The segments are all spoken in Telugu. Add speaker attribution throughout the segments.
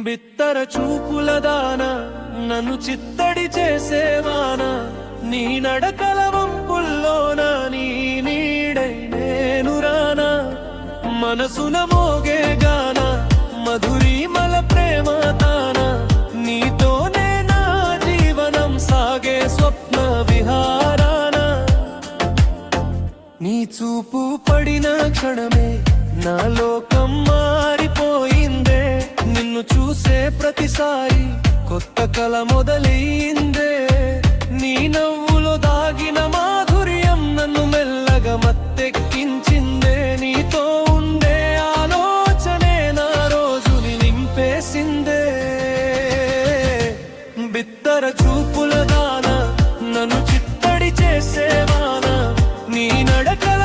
Speaker 1: బిత్తర చూపుల దాన నన్ను చిత్తడి చేసేవాన నీ నడకల వంపుల్లోన నీ నీడై నేను రానా మనసున మోగే గాన మధురిమల ప్రేమ తాన నీతోనే నా జీవనం సాగే స్వప్న విహారాన నీ చూపు పడిన క్షణమే నా లోకం మారిపోయిందే నిన్ను చూసే ప్రతిసారి కొత్త కల మొదలైందే నీ నవ్వులో దాగిన మాధుర్యం నన్ను మెల్లగా మత్తెక్కించిందే నీతో ఉండే ఆలోచనే నా రోజుని నింపేసిందే బిత్తర చూపుల దాన నన్ను చిత్తడి చేసేవాన నీ నడకల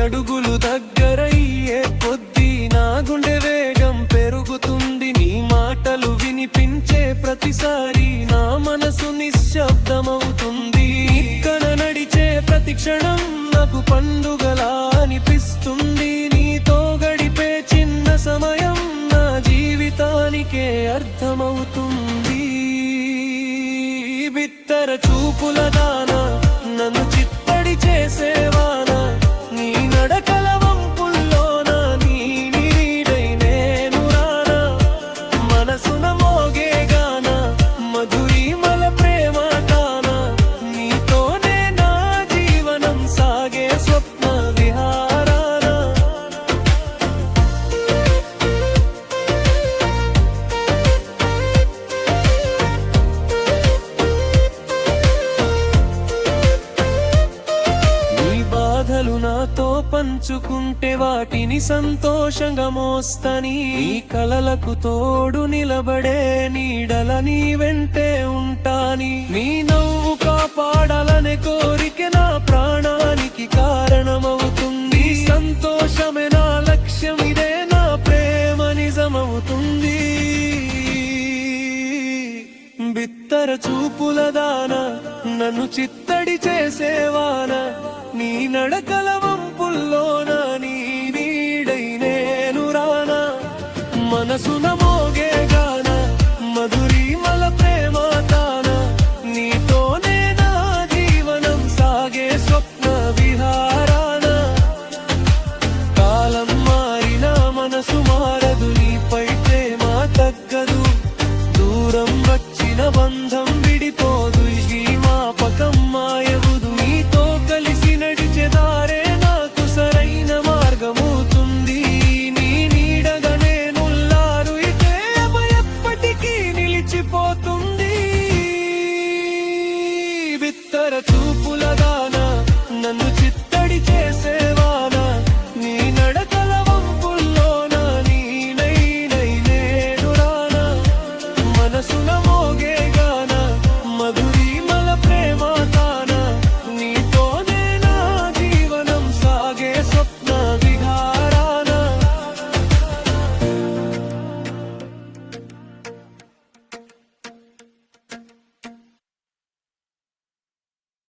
Speaker 1: అడుగులు దగ్గరయ్యే కొద్దీ నా గుండె వేగం పెరుగుతుంది నీ మాటలు వినిపించే ప్రతిసారి నా మనసు నిశ్శబ్దమవుతుంది ఇక్కడ నడిచే ప్రతి క్షణం నాకు పండుగలా అనిపిస్తుంది నీతో గడిపే చిన్న సమయం నా జీవితానికే అర్థమవుతుంది బిత్తర చూపుల దాన నన్ను చిత్తడి చేసేవానా నీ నడకల వంపుల్లోన నీ నీడై నేను రానా మనసున మోగే గాన మధురిమల ప్రేమ తాన నీతోనే నా జీవనం సాగే స్వప్న విహారాన నాతో పంచుకుంటే వాటిని సంతోషంగా మోస్తని ఈ కలలకు తోడు నిలబడే నీడల నీ వెంటే ఉంటాని నీ నవ్వు కాపాడాలనే కోరిక నా ప్రాణానికి కారణమవుతుంది సంతోషమే నా లక్ష్యం ఇదే నా ప్రేమ నిజమవుతుంది బిత్తర చూపుల దాన నన్ను చిత్తడి చేసేవాన నీ నడకల వంపుల్లోన నీ నీడై నేను రానా మనసున మోగే గాన మధురిమల ప్రేమ తాన నీతోనే నా జీవనం సాగే స్వప్న విహారాన కాలం మారిన మనసు మారదు నీపై ప్రేమ తగ్గదు దూరం వచ్చిన బంధం విడిపోదు ఈ మాపకం మాయవుదు నీతో కలిసి నడిచెదారే నాకు సరైన మార్గమవుతుంది నీ నీడగా నేనుల్లారు ఇదే ఎప్పటికీ నిలిచిపోతుంది బిత్తర చూపు